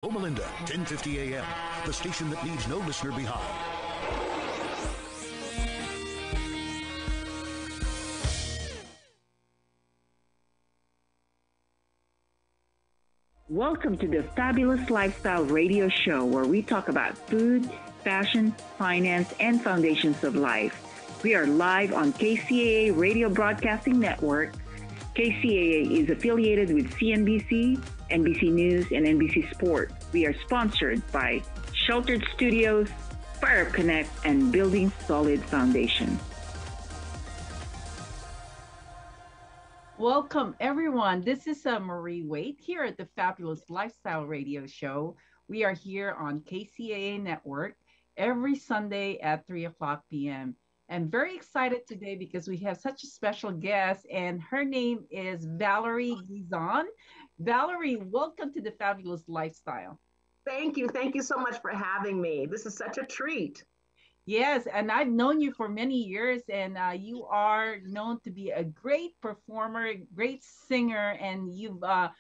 Loma Linda, 1050 AM, the station that leaves no listener behind. Welcome to the Fabulous Lifestyle Radio Show, where we talk about food, fashion, finance, and foundations of life. We are live on KCAA Radio Broadcasting Network. KCAA is affiliated with CNBC, NBC News, and NBC Sport. We are sponsored by Sheltered Studios, Fire Up Connect, and Building Solid Foundation. Welcome, everyone. This is Marie Waite here at the Fabulous Lifestyle Radio Show. We are here on KCAA Network every Sunday at 3 o'clock p.m. I'm very excited today because we have such a special guest, and her name is Valerie Gizon. Valerie, welcome to the Fabulous Lifestyle. Thank you. Thank you so much for having me. This is such a treat. Yes, and I've known you for many years, and you are known to be a great performer, great singer, and you've done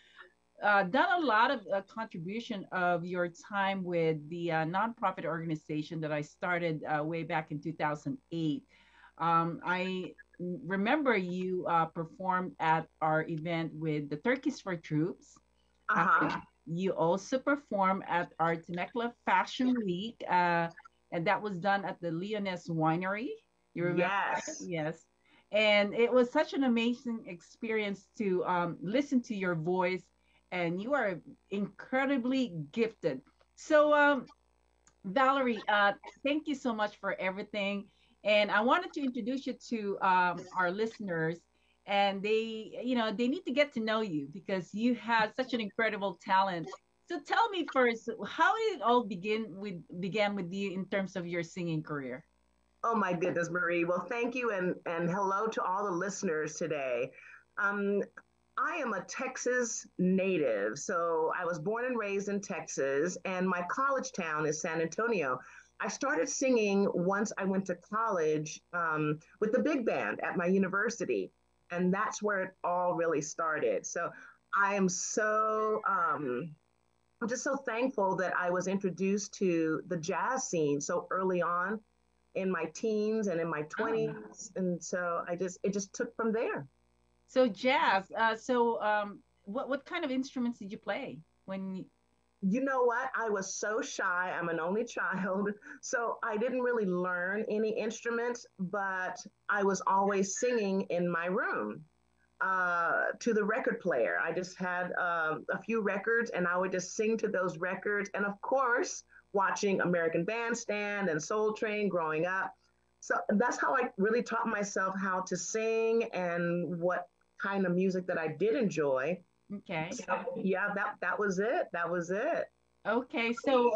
a lot of contribution of your time with the nonprofit organization that I started way back in 2008. I remember you performed at our event with the Turkeys for Troops. You also performed at our Temecula Fashion Week, and that was done at the Leoness Winery. You remember? Yes. Yes. And it was such an amazing experience to listen to your voice, and you are incredibly gifted. So, Valerie, thank you so much for everything. And I wanted to introduce you to our listeners, and they need to get to know you because you have such an incredible talent. So tell me first, how did it all began with you in terms of your singing career? Oh my goodness, Marie. Well, thank you, and hello to all the listeners today. I am a Texas native, so I was born and raised in Texas, and my college town is San Antonio. I started singing once I went to college with the big band at my university, and that's where it all really started. So I am I'm just so thankful that I was introduced to the jazz scene so early on in my teens and in my 20s. And so it just took from there. So jazz. What kind of instruments did you play when You know what? I was so shy. I'm an only child. So I didn't really learn any instruments, but I was always singing in my room to the record player. I just had a few records and I would just sing to those records. And of course, watching American Bandstand and Soul Train growing up. So that's how I really taught myself how to sing and what kind of music that I did enjoy. Okay. So yeah, that was it. That was it. Okay. So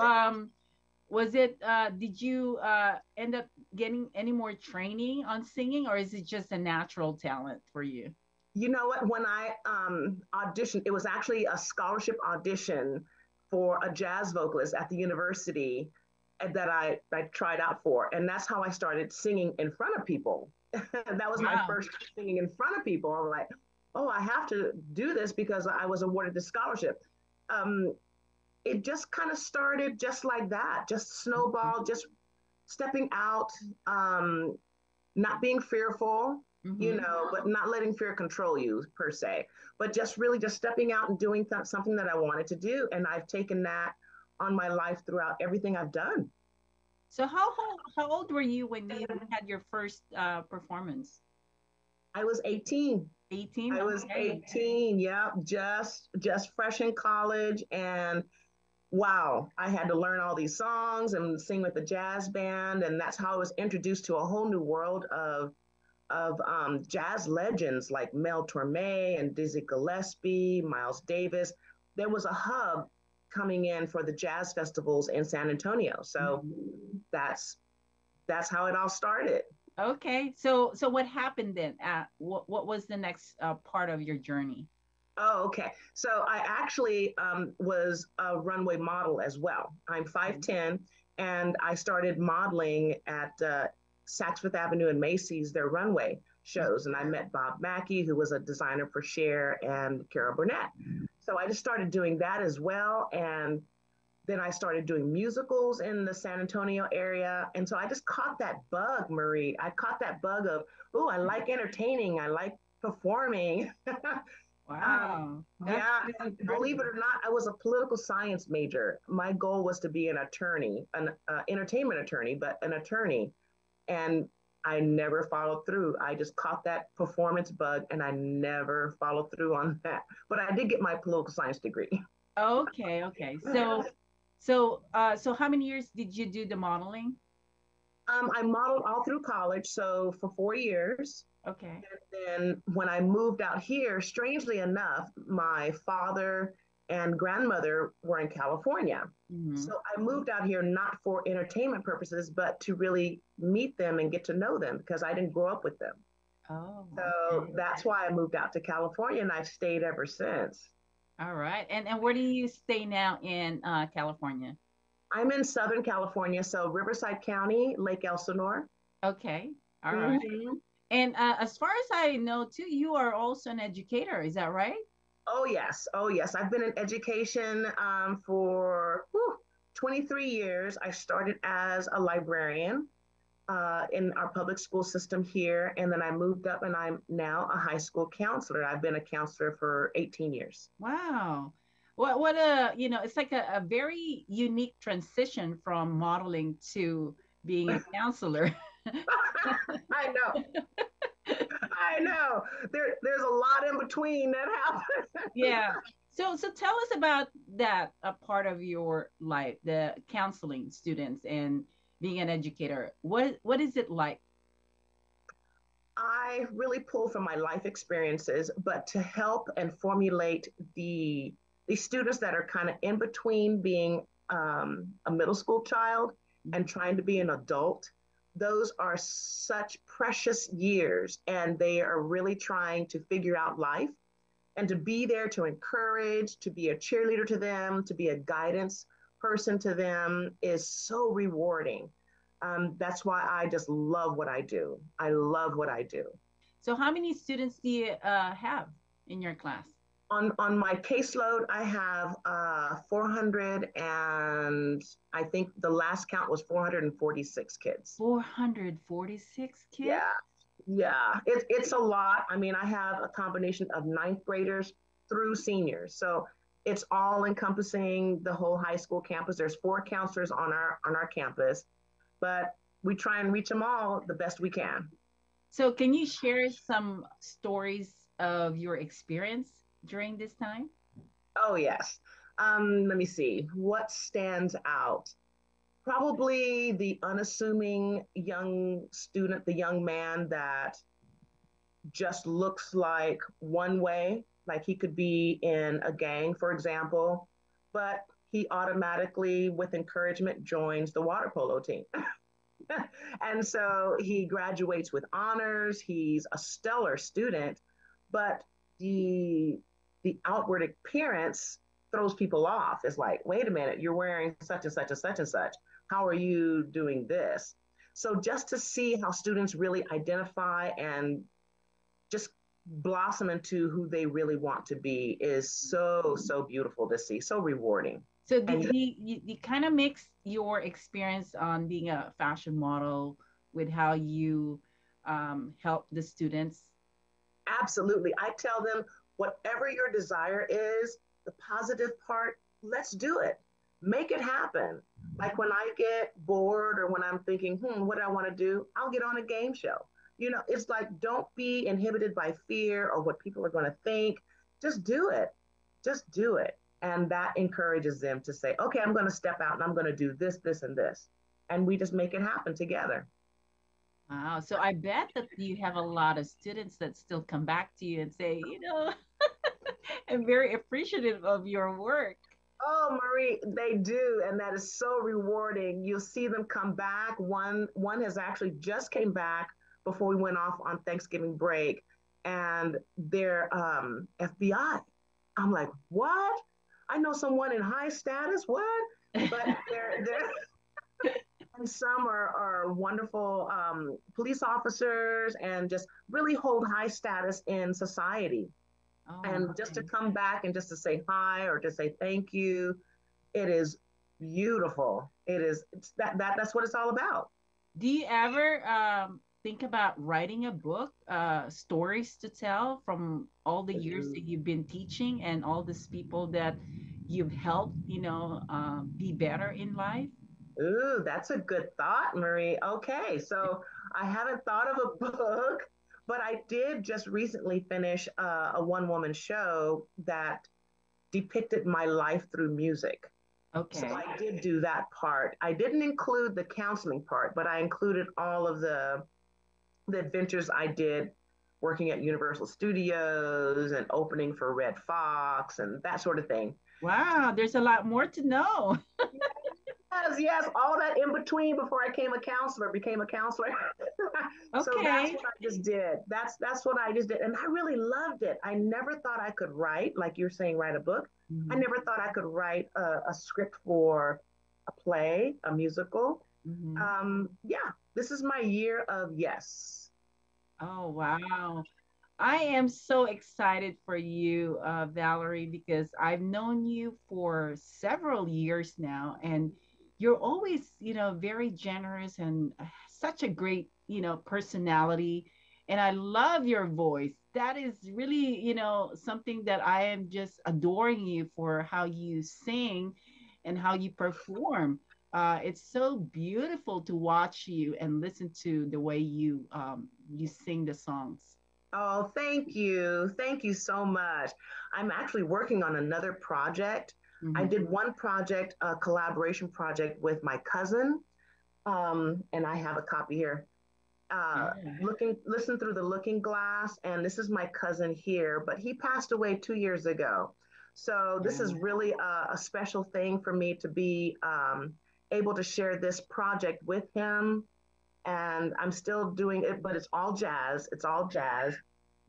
was it did you end up getting any more training on singing, or is it just a natural talent for you? You know what? When I auditioned, it was actually a scholarship audition for a jazz vocalist at the university that I tried out for. And that's how I started singing in front of people. That was my Wow. first singing in front of people. I'm like, oh, I have to do this because I was awarded the scholarship. It just kind of started just like that, just snowballed, just stepping out, not being fearful, but not letting fear control you per se, but just really just stepping out and doing something that I wanted to do. And I've taken that on my life throughout everything I've done. So how old were you when you had your first performance? I was 18. 18? I was Okay. 18. Yeah, just fresh in college, and wow, I had to learn all these songs and sing with the jazz band, and that's how I was introduced to a whole new world of jazz legends like Mel Torme and Dizzy Gillespie, Miles Davis. There was a hub coming in for the jazz festivals in San Antonio, so that's how it all started. Okay. So what happened then? What was the next part of your journey? Oh, okay. So I actually was a runway model as well. I'm 5'10", and I started modeling at Saks Fifth Avenue and Macy's, their runway shows. And I met Bob Mackie, who was a designer for Cher and Carol Burnett. So I just started doing that as well. And Then I started doing musicals in the San Antonio area. And so I just caught that bug, Marie. I caught that bug of, oh, I like entertaining. I like performing. Wow. That's Yeah, that's and believe it incredible. or not, I was a political science major. My goal was to be an attorney, an entertainment attorney, but an attorney. And I never followed through. I just caught that performance bug and I never followed through on that. But I did get my political science degree. Okay, okay. So how many years did you do the modeling? I modeled all through college, so for 4 years. Okay. Then when I moved out here, strangely enough, my father and grandmother were in California. Hmm. So I moved out here not for entertainment purposes, but to really meet them and get to know them because I didn't grow up with them. Oh, So okay. that's why I moved out to California and I've stayed ever since. All right. And where do you stay now in California? I'm in Southern California, so Riverside County, Lake Elsinore. Okay. All right. Hmm. And as far as I know too, you are also an educator. Is that right? Oh, yes. Oh, yes. I've been in education for 23 years. I started as a librarian in our public school system here, and then I moved up and I'm now a high school counselor. I've been a counselor for 18 years. Wow. What a, it's like a very unique transition from modeling to being a counselor. I know. I know. There's a lot in between that happens. Yeah. So tell us about that a part of your life, the counseling students and being an educator. What is it like? I really pull from my life experiences, but to help and formulate the students that are kind of in between being a middle school child and trying to be an adult, those are such precious years, and they are really trying to figure out life and to be there to encourage, to be a cheerleader to them, to be a guidance person to them is so rewarding. That's why I just love what I do. I love what I do. So how many students do you have in your class? On my caseload, I have 400 and I think the last count was 446 kids. 446 kids? Yeah, yeah, it's a lot. I mean, I have a combination of ninth graders through seniors, so it's all encompassing the whole high school campus. There's four counselors on our campus, but we try and reach them all the best we can. So can you share some stories of your experience during this time? Oh yes. Let me see what stands out. Probably the unassuming young student, the young man that just looks like one way, like he could be in a gang, for example, but he automatically, with encouragement, joins the water polo team. And so he graduates with honors. He's a stellar student, but the the outward appearance throws people off. It's like, wait a minute, you're wearing such and such and such and such. How are you doing this? So just to see how students really identify and just blossom into who they really want to be is so beautiful to see, so rewarding. So did And you kind of mix your experience on being a fashion model with how you help the students? absolutely. I tell them whatever your desire is, the positive part, let's do it. Make it happen. Like when I get bored or when I'm thinking, what do I want to do? I'll get on a game show. It's like don't be inhibited by fear or what people are going to think. Just do it. Just do it. And that encourages them to say, okay, I'm going to step out and I'm going to do this, this, and this. And we just make it happen together. Wow. So I bet that you have a lot of students that still come back to you and say, I'm very appreciative of your work. Oh, Marie, they do, and that is so rewarding. You'll see them come back. One has actually just came back before we went off on Thanksgiving break, and they're FBI. I'm like, what? I know someone in high status. What? But they're and some are wonderful police officers and just really hold high status in society. Oh, And just to okay. come back and just to say hi or to say thank you, it is beautiful. It is. That's what it's all about. Do you ever think about writing a book, stories to tell from all the years that you've been teaching and all these people that you've helped, be better in life? Ooh, that's a good thought, Marie. Okay, so I haven't thought of a book, but I did just recently finish a one-woman show that depicted my life through music. So Okay. I did do that part. I didn't include the counseling part, but I included all of the adventures I did working at Universal Studios and opening for Red Fox and that sort of thing. Wow, there's a lot more to know. Yes, yes, all that in between before I became a counselor. So that's Okay. what I just did. That's what I just did. And I really loved it. I never thought I could write, like you're saying, write a book. I Mhm, never thought I could write a script for a play, a musical. mhm. Yeah, this is my year of yes. Oh, wow. I am so excited for you, Valerie, because I've known you for several years now, and you're always, very generous and such a great, personality. And I love your voice. That is really, something that I am just adoring you for how you sing and how you perform. It's so beautiful to watch you and listen to the way you sing the songs. Oh, thank you. Thank you so much. I'm actually working on another project. I Mhm. did one project, a collaboration project with my cousin, and I have a copy here. Yeah. Listen through the looking glass, and this is my cousin here, but he passed away 2 years ago. So this is Yeah. really a special thing for me to be able to share this project with him, and I'm still doing it, but it's all jazz. It's all jazz.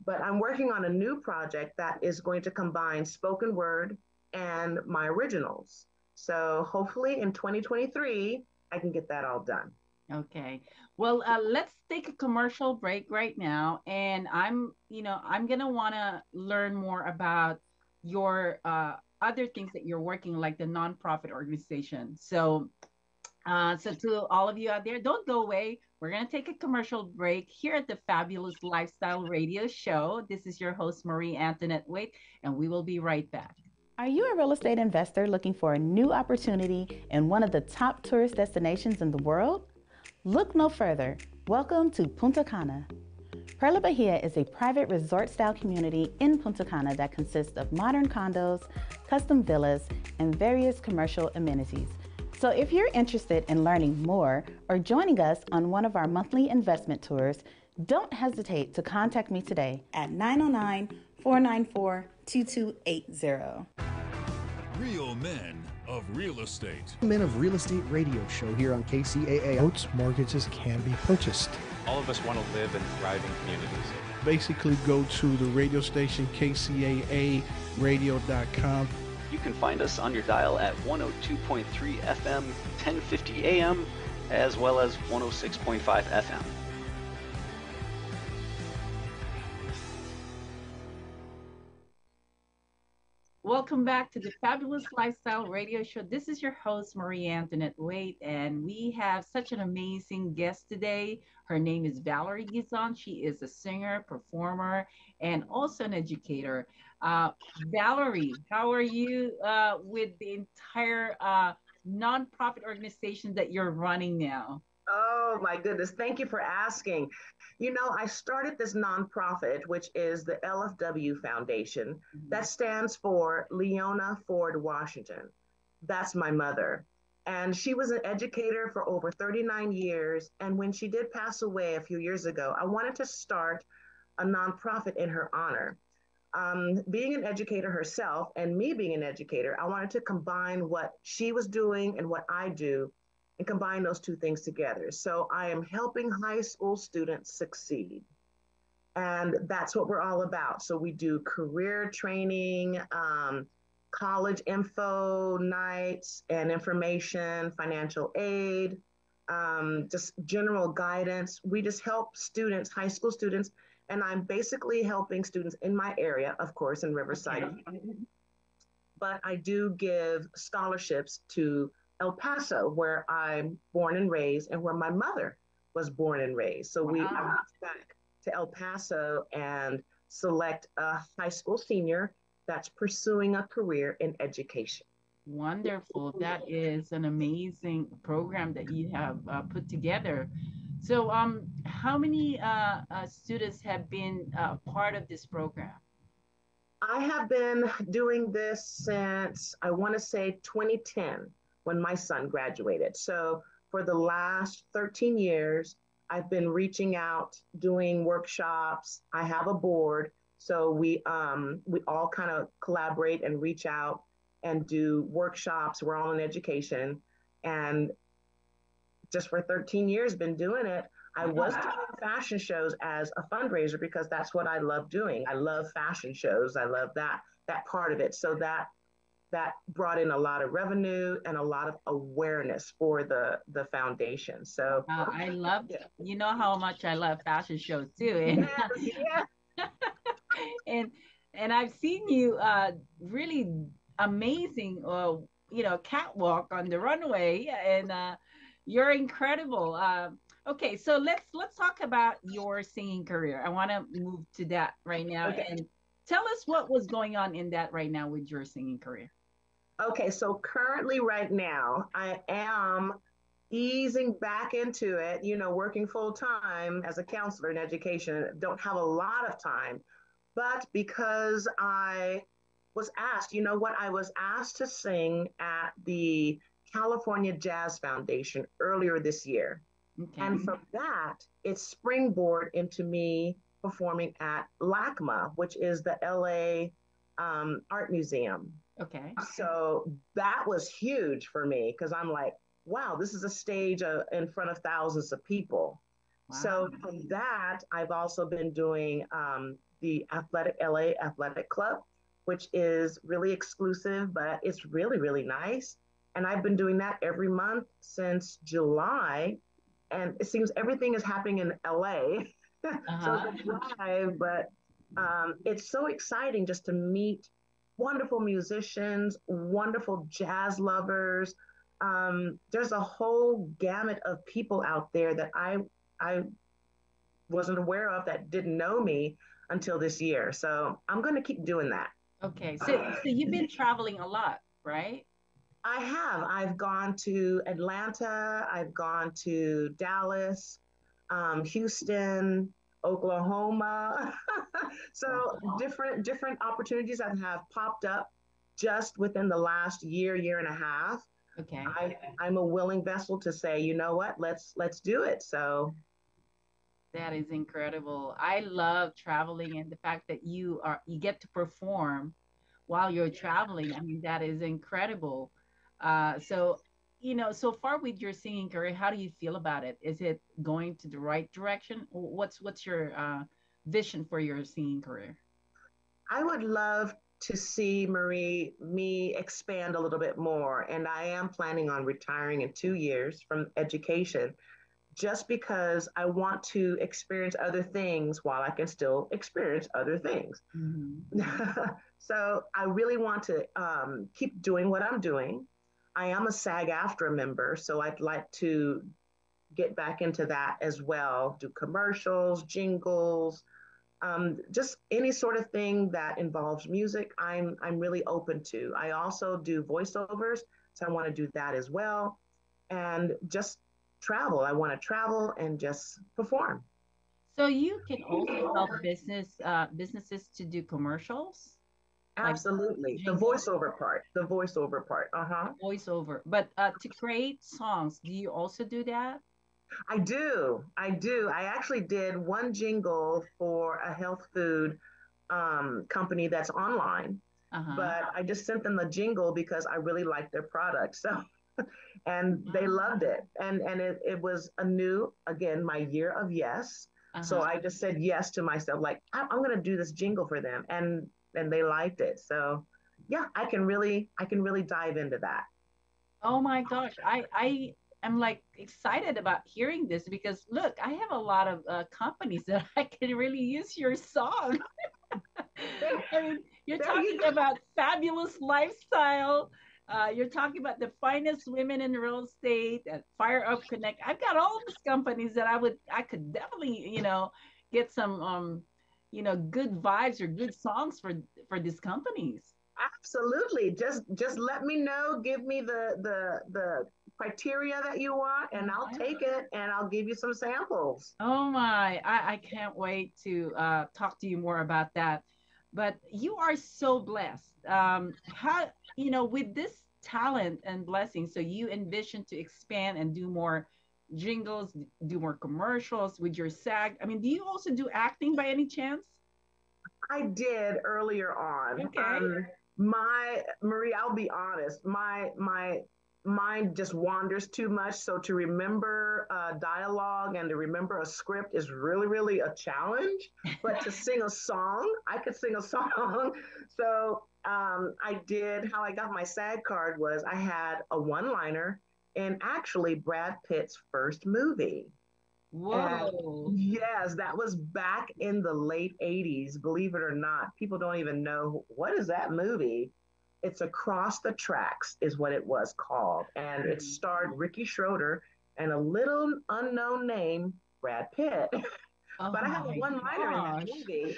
But I'm working on a new project that is going to combine spoken word and my originals. So hopefully in 2023, I can get that all done. Okay. Well, let's take a commercial break right now, and I'm gonna wanna learn more about your other things that you're working, like the nonprofit organization. So to all of you out there, don't go away. We're gonna take a commercial break here at the Fabulous Lifestyle Radio Show. This is your host Marie Antoinette Waite, and we will be right back. Are you a real estate investor looking for a new opportunity in one of the top tourist destinations in the world? Look no further. Welcome to Punta Cana. Perla Bahia is a private resort-style community in Punta Cana that consists of modern condos, custom villas, and various commercial amenities. So if you're interested in learning more or joining us on one of our monthly investment tours, don't hesitate to contact me today at 909-494-2280. Real men of real estate. Men of Real Estate Radio Show here on KCAA. Boats, mortgages can be purchased. All of us want to live in thriving communities. Basically, go to the radio station KCAA radio.com. You can find us on your dial at 102.3 FM, 1050 AM, as well as 106.5 FM. Welcome back to the Fabulous Lifestyle Radio Show. This is your host, Marie Antoinette Waite, and we have such an amazing guest today. Her name is Valerie Gizon. She is a singer, performer, and also an educator. Valerie, how are you with the entire nonprofit organization that you're running now? Oh my goodness. Thank you for asking. You know, I started this nonprofit, which is the LFW Foundation. That stands for Leona Ford Washington. That's my mother. And she was an educator for over 39 years. And when she did pass away a few years ago, I wanted to start a nonprofit in her honor. Being an educator herself and me being an educator, I wanted to combine what she was doing and what I do and combine those two things together. So I am helping high school students succeed. And that's what we're all about. So we do career training, college info nights and information, financial aid, just general guidance. We just help students, high school students, and I'm basically helping students in my area, of course, in Riverside. Okay. But I do give scholarships to El Paso, where I'm born and raised and where my mother was born and raised. So we moved back to El Paso and select a high school senior that's pursuing a career in education. Wonderful. That is an amazing program that you have put together. So, how many students have been part of this program? I have been doing this since I want to say 2010 when my son graduated. So for the last 13 years, I've been reaching out, doing workshops. I have a board, so we all kind of collaborate and reach out and do workshops. We're all in education, and just for 13 years been doing it. I was doing fashion shows as a fundraiser because that's what I love doing. I love fashion shows. I love that part of it. So that brought in a lot of revenue and a lot of awareness for the foundation. So I love, you know how much I love fashion shows too. And and and I've seen you really amazing catwalk on the runway, and you're incredible. Okay, so let's talk about your singing career. I want to move to that right now. Okay. And tell us what was going on in that right now with your singing career. Okay, so currently right now I am easing back into it, working full time as a counselor in education. Don't have a lot of time, but because I was asked, I was asked to sing at the California Jazz Foundation earlier this year. Okay. And from that, it springboard into me performing at LACMA, which is the LA Art Museum. Okay. So that was huge for me because I'm like, wow, this is a stage in front of thousands of people. Wow. So from that, I've also been doing the LA Athletic Club, which is really exclusive, but it's really, really nice. And I've been doing that every month since July. And it seems everything is happening in LA. So it's a drive, but it's so exciting just to meet wonderful musicians, wonderful jazz lovers. There's a whole gamut of people out there that I wasn't aware of that didn't know me until this year. So I'm going to keep doing that. Okay. So you've been traveling a lot, right? I have. I've gone to Atlanta. I've gone to Dallas, Houston, Oklahoma. So different opportunities that have popped up just within the last year and a half. Okay. I'm a willing vessel to say, you know what, let's do it. So that is incredible. I love traveling and the fact that you get to perform while you're traveling. I mean, that is incredible. So so far with your singing career, how do you feel about it? Is it going to the right direction? What's your vision for your singing career? I would love to see, Marie, me expand a little bit more. And I am planning on retiring in 2 years from education just because I want to experience other things while I can still experience other things. Mm-hmm. So I really want to keep doing what I'm doing. I am a SAG-AFTRA member, so I'd like to get back into that as well, do commercials, jingles, just any sort of thing that involves music, I'm really open to. I also do voiceovers, so I want to do that as well. And just travel. I want to travel and just perform. So you can also help businesses to do commercials? Absolutely. Like the voiceover part. Voiceover. But to create songs, do you also do that? I do. I actually did one jingle for a health food company that's online, but I just sent them the jingle because I really liked their product. So, and they loved it. And it was my year of yes. So I just said yes to myself, like, I'm going to do this jingle for them. And they liked it. So yeah, I can really dive into that. Oh my gosh. I'm like excited about hearing this because look, I have a lot of companies that I can really use your song. I mean, you're talking about Fabulous Lifestyle You're talking about the finest women in real estate at Fire Up Connect. I've got all these companies that I could definitely, get some, good vibes or good songs for these companies. Absolutely. Just let me know. Give me the criteria that you want, and I'll take it, and I'll give you some samples. Oh my, I can't wait to talk to you more about that. But you are so blessed. How, with this talent and blessing, so you envision to expand and do more jingles, do more commercials with your SAG. I mean, do you also do acting by any chance? I did earlier on. Okay. My Marie, I'll be honest. My mind just wanders too much. So to remember dialogue and to remember a script is really, really a challenge. But to sing a song, I could sing a song. So I did. How I got my SAG card was I had a one-liner in actually Brad Pitt's first movie. Whoa. And yes, that was back in the late 80s, believe it or not. People don't even know what is that movie. It's Across the Tracks is what it was called. And it starred Ricky Schroeder and a little unknown name, Brad Pitt. Oh but I have a my one-liner in that gosh. movie.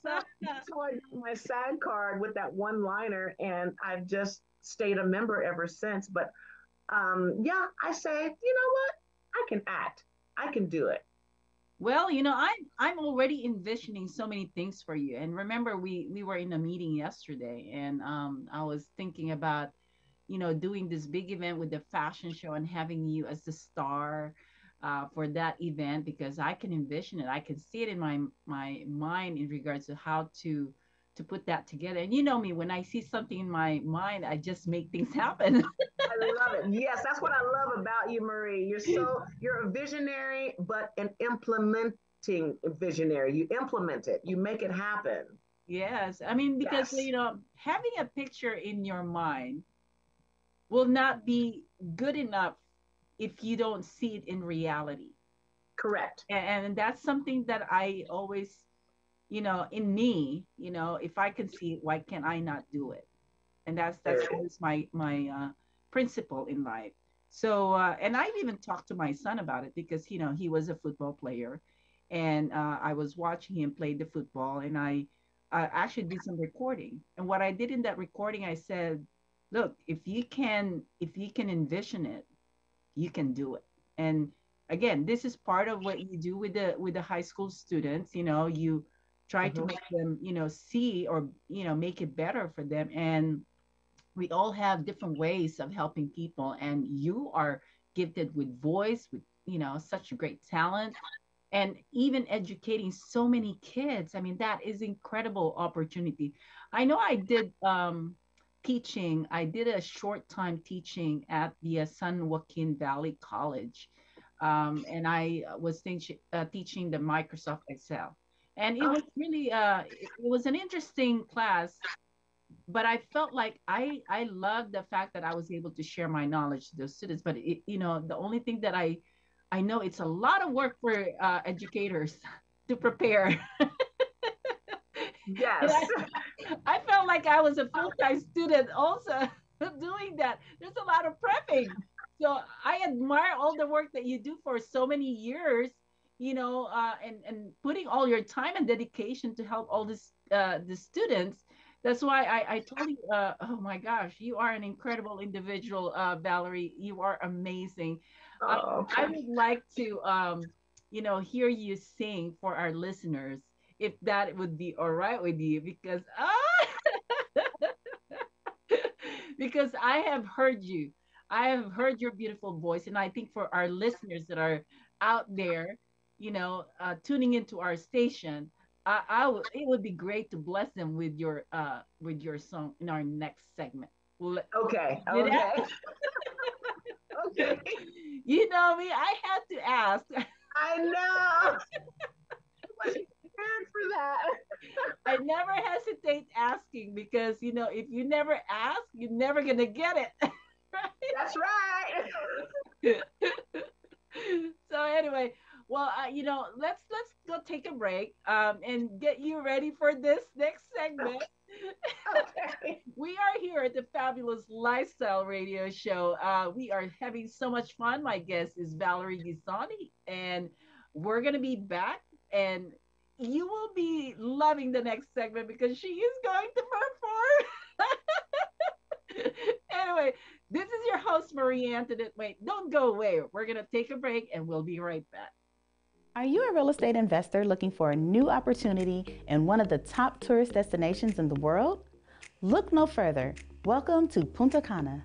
So that's how I got my SAG card with that one-liner, and I've just stayed a member ever since. But yeah, I say, you know what? I can act. I can do it. Well, I'm already envisioning so many things for you. And remember, we were in a meeting yesterday, and I was thinking about, doing this big event with the fashion show and having you as the star for that event, because I can envision it. I can see it in my mind in regards to how to put that together. And you know me, when I see something in my mind, I just make things happen. I love it. Yes, that's what I love about you, Marie. You're a visionary, but an implementing visionary. You implement it. You make it happen. Yes, I mean, because Yes. having a picture in your mind will not be good enough if you don't see it in reality. Correct. And that's something that I always, in me, if I can see it, why can I not do it? And that's Very always my principle in life. So and I've even talked to my son about it, because he was a football player, and I was watching him play the football, and I actually did some recording. And what I did in that recording, I said, look, if you can envision it, you can do it. And again, this is part of what you do with the high school students. You try to Mhm. make them see, or make it better for them. And we all have different ways of helping people, and you are gifted with voice, with such great talent, and even educating so many kids. I mean, that is incredible opportunity. I know I did teaching. I did a short time teaching at the San Joaquin Valley College, and I was teaching the Microsoft Excel, and it Oh, was really it was an interesting class. But I felt like I loved the fact that I was able to share my knowledge to those students. But the only thing that I know, it's a lot of work for educators to prepare. And yes. I felt like I was a full-time student also doing that. There's a lot of prepping. So I admire all the work that you do for so many years, and putting all your time and dedication to help all this the students. That's why I told you, oh my gosh, you are an incredible individual, Valerie. You are amazing. Oh, I would like to, hear you sing for our listeners, if that would be all right with you, because because I have heard you. I have heard your beautiful voice, and I think for our listeners that are out there, tuning into our station, it would be great to bless them with your song in our next segment. Will okay. do that? Okay. Okay. You know me, I had to ask. I know. I wasn't prepared for that. I never hesitate asking, because if you never ask, you're never gonna get it. That's right. Right? So anyway, well, let's go take a break, and get you ready for this next segment. Okay. We are here at the Fabulous Lifestyle Radio Show. We are having so much fun. My guest is Valerie Gisani, and we're going to be back, and you will be loving the next segment because she is going to perform. Anyway, this is your host, Marie Antoinette. Wait, don't go away. We're going to take a break, and we'll be right back. Are you a real estate investor looking for a new opportunity in one of the top tourist destinations in the world? Look no further. Welcome to Punta Cana.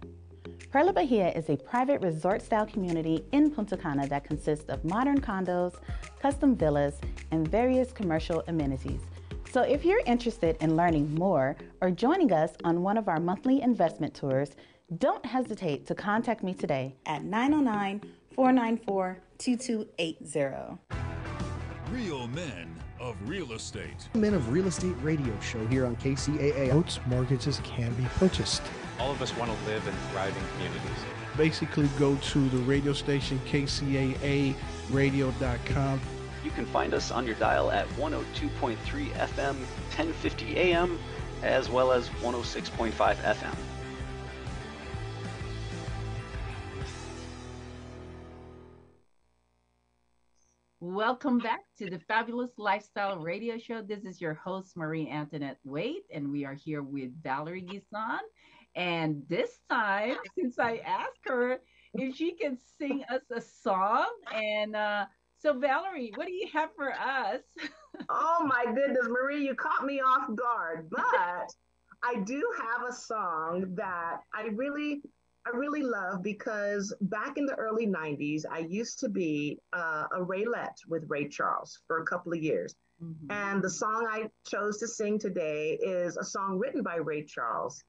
Perla Bahia is a private resort-style community in Punta Cana that consists of modern condos, custom villas, and various commercial amenities. So if you're interested in learning more or joining us on one of our monthly investment tours, don't hesitate to contact me today at 909-494-2280. Real men of real estate. Men of Real Estate Radio Show here on KCAA. Boats, mortgages can be purchased. All of us want to live in thriving communities. Basically, go to the radio station KCAA radio.com. You can find us on your dial at 102.3 FM, 1050 AM, as well as 106.5 FM. Welcome back to the Fabulous Lifestyle Radio Show. This is your host, Marie Antoinette Wade, and we are here with Valerie Gisnan. And this time, since I asked her if she can sing us a song, and so Valerie, what do you have for us? Oh my goodness, Marie, you caught me off guard, but I do have a song that I really love because back in the early 90s, I used to be a Raylette with Ray Charles for a couple of years. Mm-hmm. And the song I chose to sing today is a song written by Ray Charles.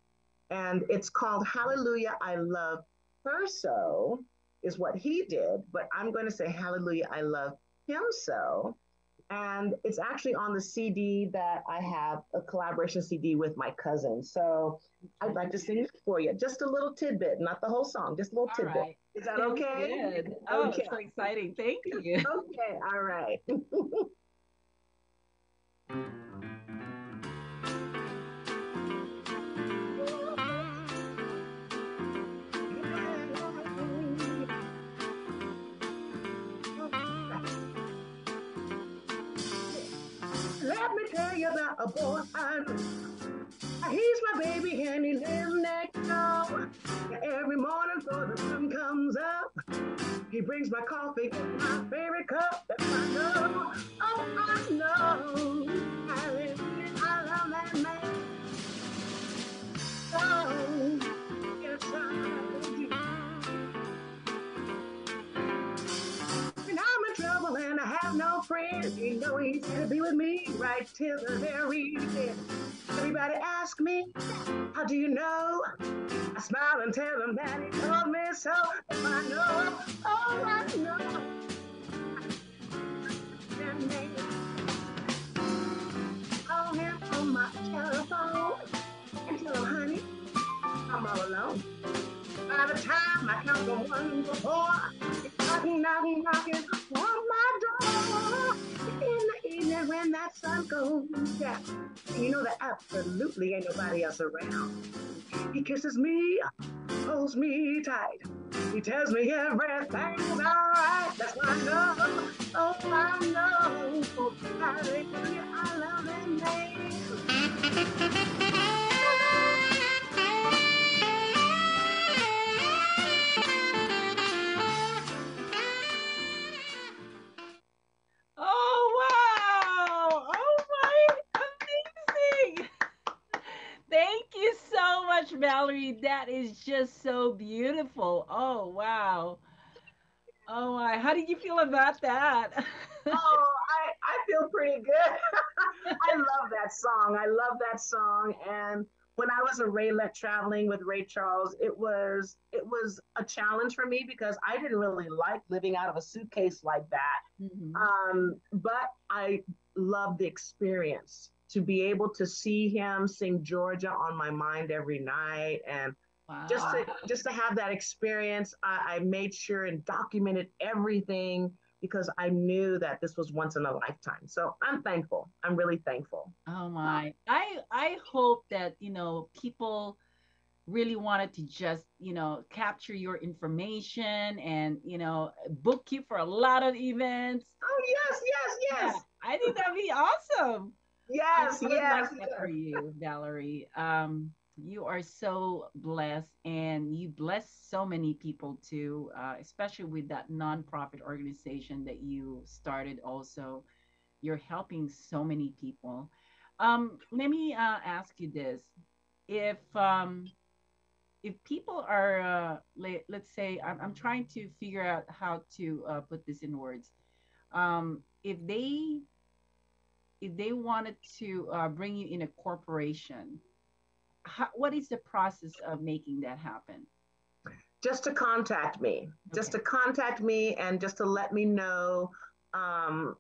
And it's called Hallelujah, I Love Her So, is what he did. But I'm going to say Hallelujah, I Love Him So. And it's actually on the CD that I have, a collaboration CD with my cousin. So I'd like to sing it for you. Just a little tidbit, not the whole song, just a little tidbit. Right. Is that okay? Good. Oh, okay. So exciting. Thank you. Okay, all right. Let me tell you about a boy I know. He's my baby and he lives next door. Every morning before the sun comes up, he brings my coffee in my favorite cup. That's I know, oh I know. I love that man. Oh, yes I do. When I'm in trouble and I have no friends, you know he's gonna be with me right till the very end. Everybody ask me, how do you know? I smile and tell them that he told me so. If I know, oh I know. Call him on my telephone and tell him, honey, I'm all alone. By the time I count from 1 to 4, it's knocking on my door. In the evening when that sun goes down, and you know that absolutely ain't nobody else around. He kisses me, holds me tight. He tells me everything's all right. That's what I know. Oh, I know. Hallelujah, I love that name. Oh, wow. Oh, my. Amazing. Thank you so much, Valerie. That is just so beautiful. Oh, wow. Oh, my. How did you feel about that? I feel pretty good. I love that song. I love that song. And when I was a Raylette traveling with Ray Charles, it was a challenge for me because I didn't really like living out of a suitcase like that. Mm-hmm. But I loved the experience to be able to see him sing Georgia on my mind every night. And wow. just to have that experience, I made sure and documented everything, because I knew that this was once in a lifetime. So I'm thankful. I'm really thankful. Oh my. I hope that, people really wanted to just, capture your information and, book you for a lot of events. Oh, yes, yes, Yeah, yes. I think that'd be awesome. Yes, I would yes, like that for you, Valerie. You are so blessed, and you bless so many people too, especially with that nonprofit organization that you started. Also, you're helping so many people. Let me ask you this: if people are, let's say, I'm trying to figure out how to put this in words. If they wanted to bring you in a corporation, what is the process of making that happen? just to contact me, just Okay. to contact me and just to let me know um,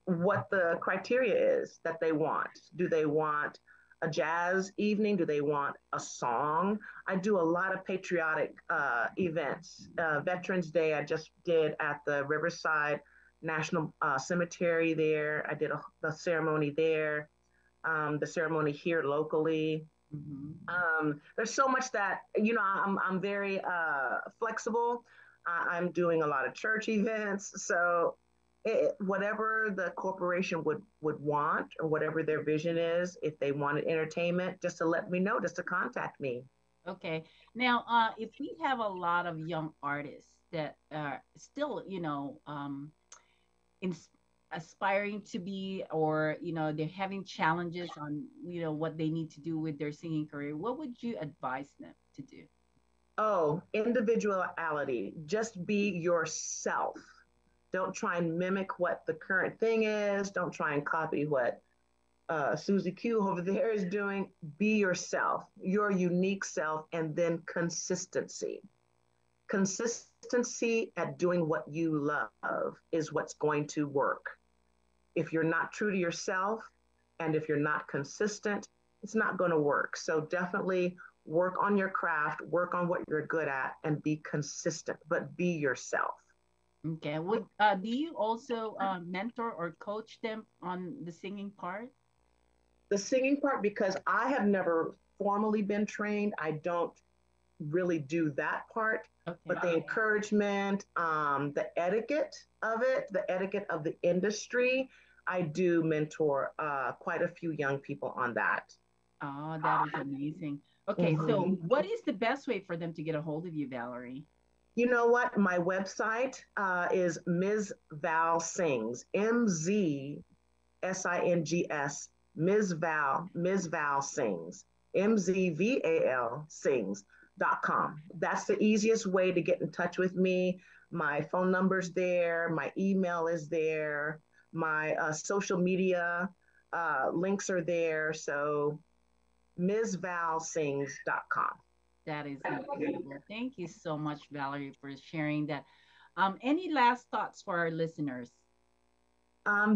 what the criteria is that they want. Do they want a jazz evening? Do they want a song? I do a lot of patriotic events. Veterans Day, I just did at the Riverside National Cemetery there. I did the ceremony there, the ceremony here locally. Hmm. There's so much that I'm very flexible. I'm doing a lot of church events, so whatever the corporation would want or whatever their vision is, if they wanted entertainment, just to let me know, just to contact me. Okay. Now, if we have a lot of young artists that are still, in, aspiring to be, or they're having challenges on, what they need to do with their singing career, what would you advise them to do? Oh, individuality. Just be yourself. Don't try and mimic what the current thing is. Don't try and copy what Susie Q over there is doing. Be yourself, your unique self, and then consistency. Consistency at doing what you love is what's going to work. If you're not true to yourself and if you're not consistent, it's not going to work. So definitely work on your craft, work on what you're good at, and be consistent, but be yourself. Okay. Would do you also mentor or coach them on the singing part? The singing part, because I have never formally been trained, I don't really do that part, Okay. but the encouragement, the etiquette of it, the etiquette of the industry, I do mentor quite a few young people on that. Oh, that is amazing. Okay, so Mhm. what is the best way for them to get a hold of you, Valerie? You know what? My website is Ms. Val Sings, MZSINGS, Ms. Val Sings, MZVAL Sings.com. That's the easiest way to get in touch with me. My phone number's there, my email is there, my social media links are there. So MsValSings.com. That is incredible. Thank you so much, Valerie, for sharing that. Any last thoughts for our listeners?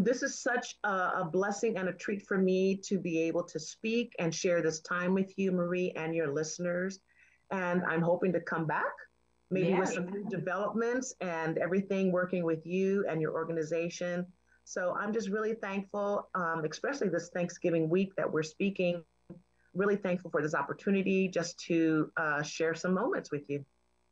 This is such a blessing and a treat for me to be able to speak and share this time with you, Marie, and your listeners. And I'm hoping to come back, maybe with Yes. some new developments and everything working with you and your organization. So I'm just really thankful, especially this Thanksgiving week that we're speaking. Really thankful for this opportunity just to share some moments with you.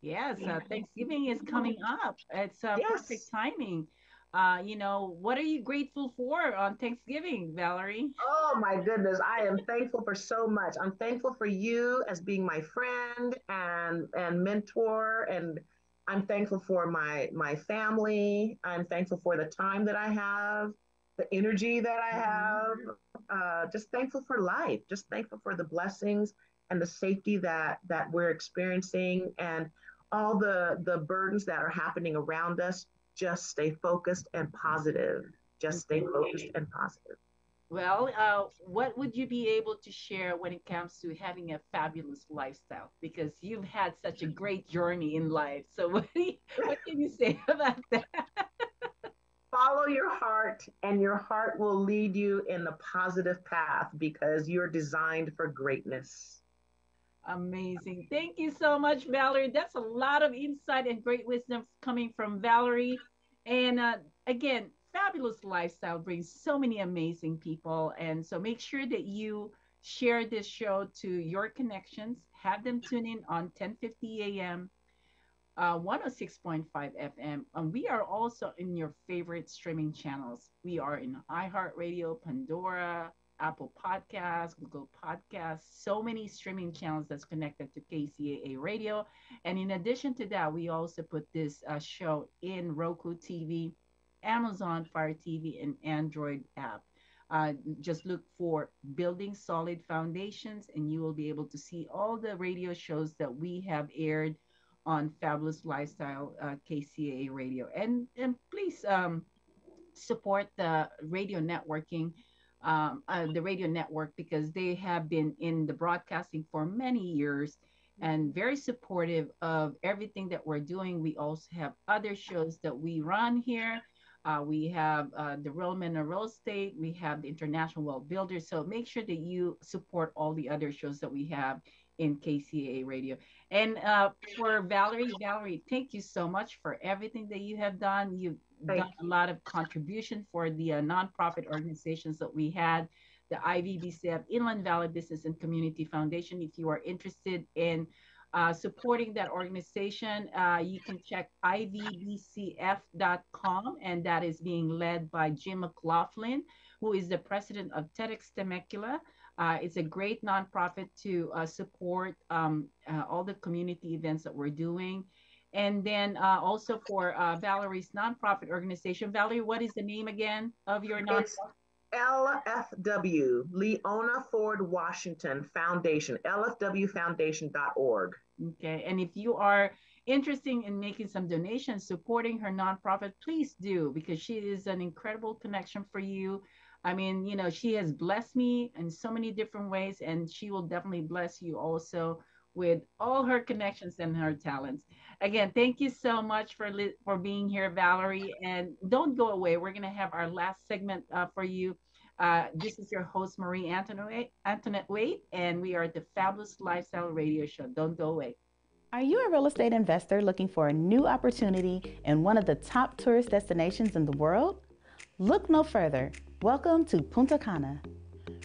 Yes, Thanksgiving is coming up. It's perfect Yes. timing. What are you grateful for on Thanksgiving, Valerie? Oh my goodness, I am thankful for so much. I'm thankful for you as being my friend and mentor, and I'm thankful for my family. I'm thankful for the time that I have, the energy that I Mhm. have. Just thankful for life. Just thankful for the blessings and the safety that we're experiencing, and all the burdens that are happening around us. Just stay focused and positive. Just stay Okay. focused and positive. Well, what would you be able to share when it comes to having a fabulous lifestyle? Because you've had such a great journey in life. So, what can you say about that? Follow your heart, and your heart will lead you in the positive path because you're designed for greatness. Amazing. Thank you so much, Valerie. That's a lot of insight and great wisdom coming from Valerie. And again, Fabulous Lifestyle brings so many amazing people. And so make sure that you share this show to your connections. Have them tune in on 10:50 a.m., 106.5 FM. And we are also in your favorite streaming channels. We are in iHeartRadio, Pandora, Apple Podcasts, Google Podcasts, so many streaming channels that's connected to KCAA Radio. And in addition to that, we also put this show in Roku TV, Amazon Fire TV, and Android app. Just look for Building Solid Foundations, and you will be able to see all the radio shows that we have aired on Fabulous Lifestyle KCAA Radio. And please support the radio network, because they have been in the broadcasting for many years and very supportive of everything that we're doing. We also have other shows that we run here. We have the Real Men of Real Estate. We have the International Wealth Builders. So make sure that you support all the other shows that we have in KCAA Radio. And for Valerie, thank you so much for everything that you have done. You've done a lot of contribution for the nonprofit organizations that we had, the IVBCF, Inland Valley Business and Community Foundation. If you are interested in supporting that organization, you can check ivbcf.com, and that is being led by Jim McLaughlin, who is the president of TEDx Temecula. It's a great nonprofit to support all the community events that we're doing. And then also for Valerie's nonprofit organization. Valerie, what is the name again of your nonprofit? It's LFW, Leona Ford Washington Foundation, lfwfoundation.org. Okay, and if you are interested in making some donations, supporting her nonprofit, please do, because she is an incredible connection for you. I mean, you know, she has blessed me in so many different ways, and she will definitely bless you also with all her connections and her talents. Again, thank you so much for being here, Valerie. And don't go away. We're going to have our last segment for you. This is your host, Marie Antoinette Wade, and we are at the Fabulous Lifestyle Radio Show. Don't go away. Are you a real estate investor looking for a new opportunity in one of the top tourist destinations in the world? Look no further. Welcome to Punta Cana.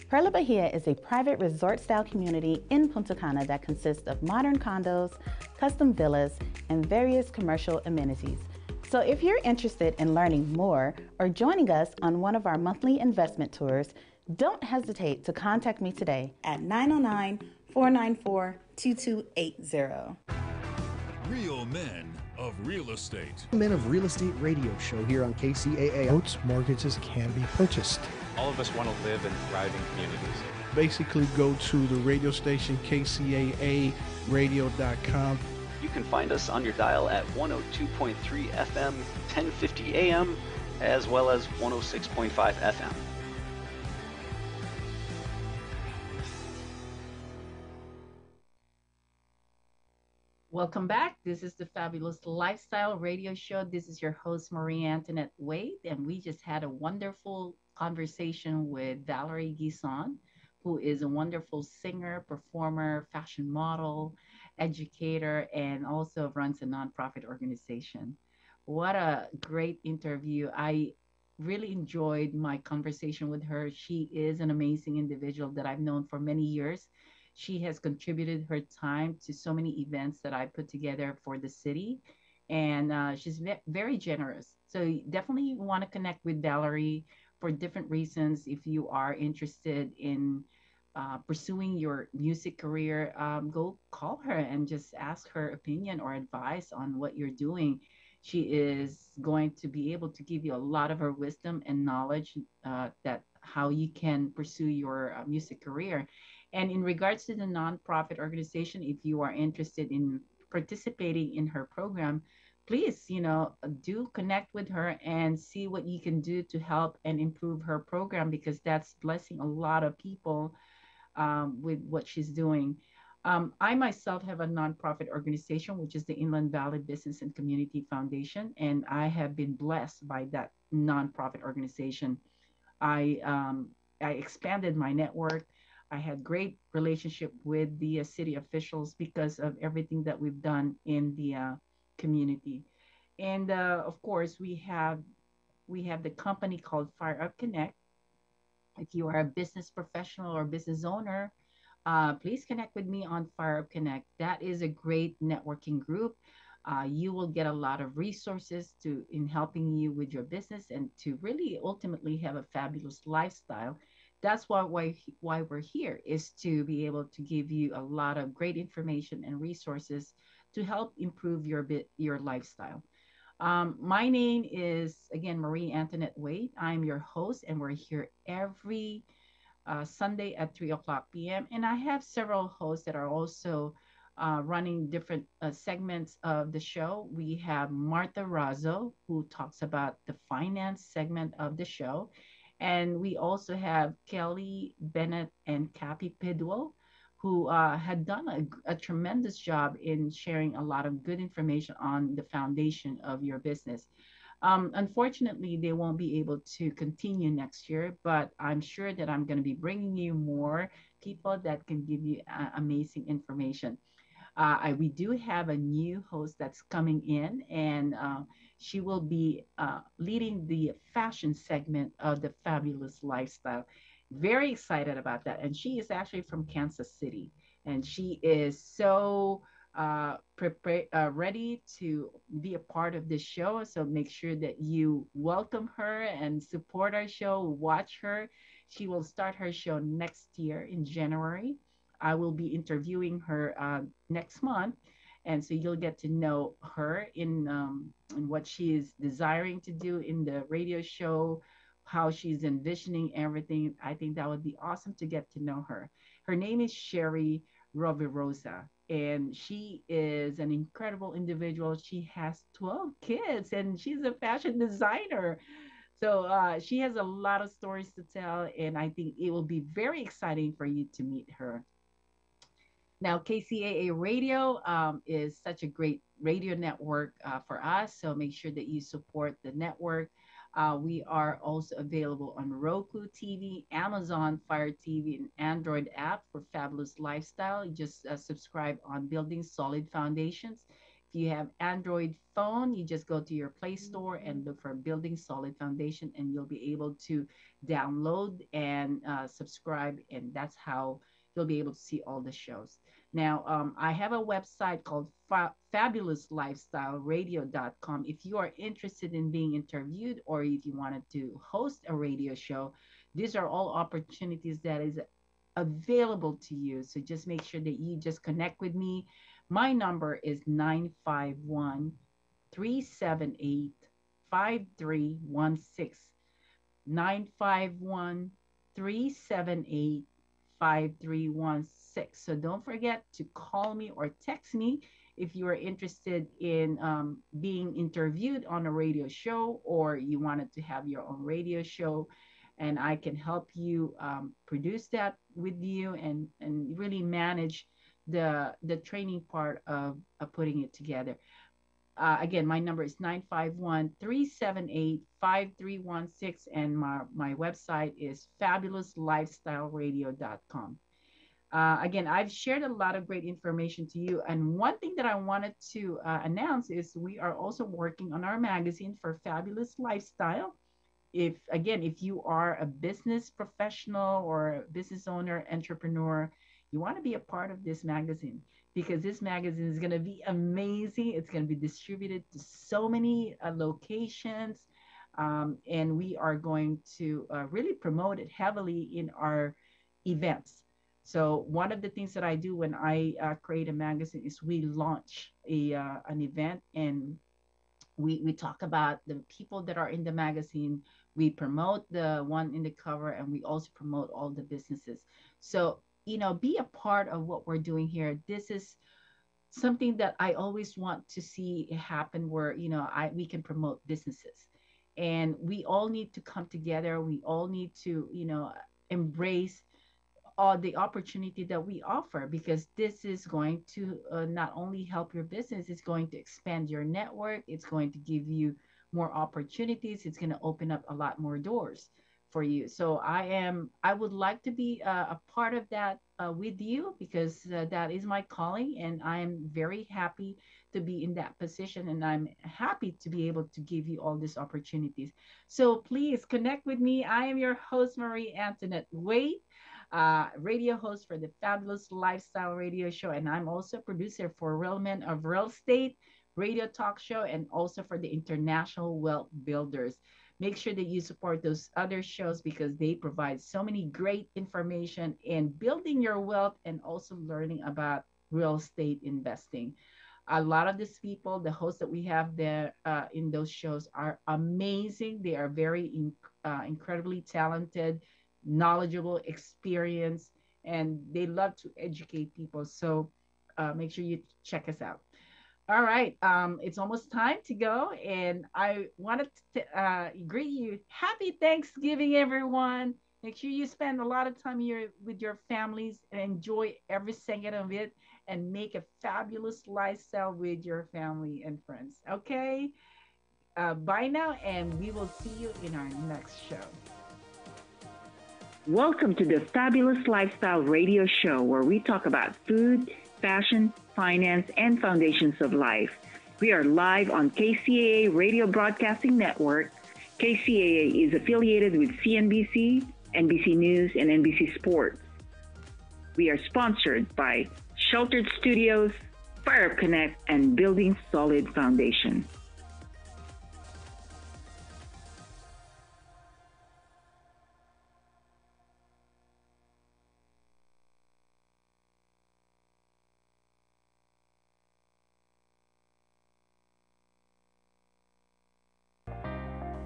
Perla Bahia is a private resort-style community in Punta Cana that consists of modern condos, custom villas, and various commercial amenities. So if you're interested in learning more or joining us on one of our monthly investment tours, don't hesitate to contact me today at 909-494-2280. Real Men of Real Estate. Men of Real Estate Radio Show here on KCAA. Boats, mortgages can be purchased. All of us want to live in thriving communities. Basically, go to the radio station KCAA radio.com. You can find us on your dial at 102.3 FM, 1050 AM, as well as 106.5 FM. Welcome back. This is the Fabulous Lifestyle Radio Show. This is your host, Marie Antoinette Wade, and we just had a wonderful conversation with Valerie Guison, who is a wonderful singer, performer, fashion model, educator, and also runs a nonprofit organization. What a great interview. I really enjoyed my conversation with her. She is an amazing individual that I've known for many years. She has contributed her time to so many events that I put together for the city, and she's very generous. So you definitely want to connect with Valerie for different reasons. If you are interested in pursuing your music career, go call her and just ask her opinion or advice on what you're doing. She is going to be able to give you a lot of her wisdom and knowledge that how you can pursue your music career. And in regards to the nonprofit organization, if you are interested in participating in her program, please, do connect with her and see what you can do to help and improve her program, because that's blessing a lot of people with what she's doing. I myself have a nonprofit organization, which is the Inland Valley Business and Community Foundation, and I have been blessed by that nonprofit organization. I expanded my network. I had great relationship with the city officials because of everything that we've done in the community. And of course, we have the company called Fire Up Connect. If you are a business professional or business owner, please connect with me on Fire Up Connect. That is a great networking group. You will get a lot of resources to in helping you with your business and to really ultimately have a fabulous lifestyle. That's why we're here is to be able to give you a lot of great information and resources to help improve your lifestyle. My name is again Marie Antoinette Wade. I'm your host, and we're here every Sunday at 3 o'clock p.m. And I have several hosts that are also running different segments of the show. We have Martha Razzo, who talks about the finance segment of the show. And we also have Kelly Bennett and Cappy Pidwell, who had done a tremendous job in sharing a lot of good information on the foundation of your business. Unfortunately, they won't be able to continue next year, but I'm sure that I'm going to be bringing you more people that can give you amazing information. We do have a new host that's coming in, and she will be leading the fashion segment of the Fabulous Lifestyle. Very excited about that. And she is actually from Kansas City, and she is so ready to be a part of this show. So make sure that you welcome her and support our show, watch her. She will start her show next year in January. I will be interviewing her next month, and so you'll get to know her in what she is desiring to do in the radio show, how she's envisioning everything. I think that would be awesome to get to know her. Her name is Sherry Rovirosa, and she is an incredible individual. She has 12 kids, and she's a fashion designer. So she has a lot of stories to tell, and I think it will be very exciting for you to meet her. Now, KCAA Radio is such a great radio network for us, so make sure that you support the network. We are also available on Roku TV, Amazon Fire TV, and Android app for Fabulous Lifestyle. You just subscribe on Building Solid Foundations. If you have Android phone, you just go to your Play Store and look for Building Solid Foundation, and you'll be able to download and subscribe, and that's how you'll be able to see all the shows. Now, I have a website called FabulousLifestyleRadio.com. If you are interested in being interviewed or if you wanted to host a radio show, these are all opportunities that is available to you. So just make sure that you just connect with me. My number is 951-378-5316. 951-378-5316. So don't forget to call me or text me if you are interested in being interviewed on a radio show or you wanted to have your own radio show. And I can help you produce that with you and really manage the training part of putting it together. Again, my number is 951-378-5316, and my website is FabulousLifestyleRadio.com. Again, I've shared a lot of great information to you. And one thing that I wanted to announce is we are also working on our magazine for Fabulous Lifestyle. If you are a business professional or a business owner, entrepreneur, you want to be a part of this magazine because this magazine is going to be amazing. It's going to be distributed to so many locations. And we are going to really promote it heavily in our events. So one of the things that I do when I create a magazine is we launch an event, and we talk about the people that are in the magazine. We promote the one in the cover, and we also promote all the businesses. So, be a part of what we're doing here. This is something that I always want to see happen where, we can promote businesses. And we all need to come together. We all need to, embrace the opportunity that we offer, because this is going to not only help your business, it's going to expand your network, it's going to give you more opportunities, it's going to open up a lot more doors for you. So I would like to be a part of that with you, because that is my calling, and I am very happy to be in that position, and I'm happy to be able to give you all these opportunities. So please connect with me. I am your host, Marie Antoinette Wade, radio host for the Fabulous Lifestyle Radio Show, and I'm also producer for Real Men of Real Estate radio talk show, and also for the International Wealth Builders. Make sure that you support those other shows because they provide so many great information in building your wealth and also learning about real estate investing. A lot of these people, the hosts that we have there in those shows, are amazing. They are very incredibly talented, knowledgeable, experienced, and they love to educate people. So make sure you check us out. All right, it's almost time to go, and I wanted to greet you. Happy Thanksgiving, everyone. Make sure you spend a lot of time here with your families and enjoy every second of it and make a fabulous lifestyle with your family and friends. Okay? Bye now, and we will see you in our next show. Welcome to the Fabulous Lifestyle Radio Show, where we talk about food, fashion, finance, and foundations of life. We are live on KCAA Radio Broadcasting Network. KCAA is affiliated with CNBC, NBC News, and NBC Sports. We are sponsored by Sheltered Studios, Fire Connect, and Building Solid Foundation.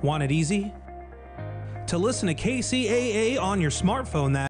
Want it easy? To listen to KCAA on your smartphone,